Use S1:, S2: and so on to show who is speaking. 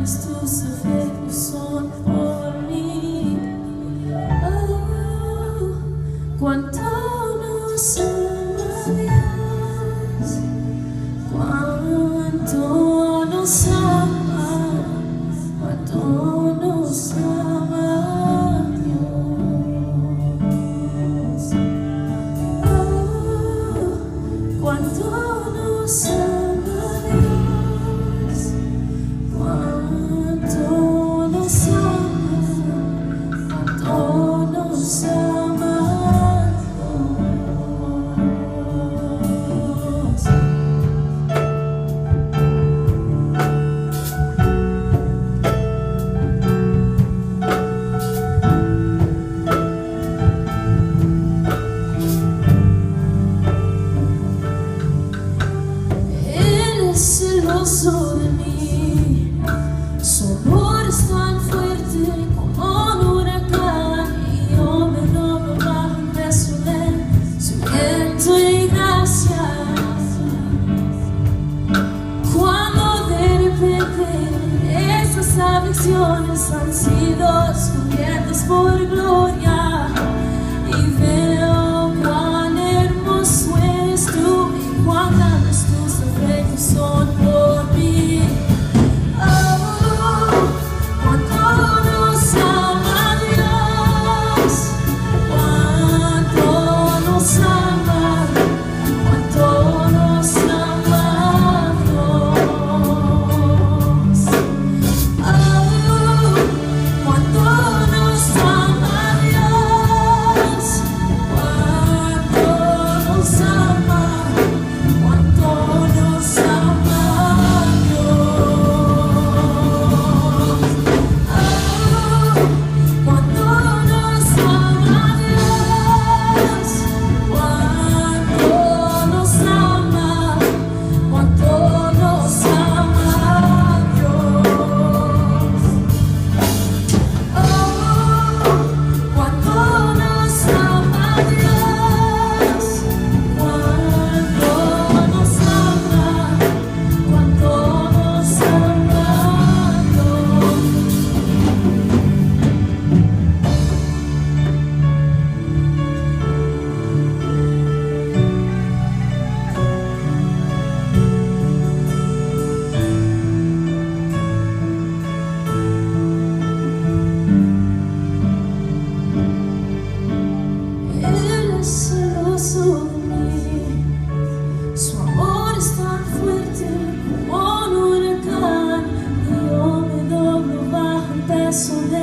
S1: grandes tus efectos son por mí. Oh, cuánto nos ama Dios, cuánto nos ama, cuánto nos ama Dios. Oh, cuánto nos ama Dios, cuánto nos ama, cuánto nos ama Dios. Él es celoso de mí, su amor es tan fuerte como un huracán, y yo me doblo bajo el peso de su viento y gracia. Cuando de repente esas aflicciones han sido descubiertas por gloria, y veo cuán hermoso eres tú y cuán grandes tus efectos son por mí. Oh, cuánto nos ama Dios, cuánto nos ama, cuánto nos ama Dios. Oh, cuánto nos ama Dios, cuánto nos ama, cuánto nos ama Dios. Oh, cuánto nos ama Dios, cuánto nos ama, cuánto nos ama Dios. Oh, cuánto nos ama Dios, cuánto nos ama, cuánto nos ama Dios. Él es celoso de mí, su amor es tan fuerte como un huracán, y yo me doblo bajo el peso de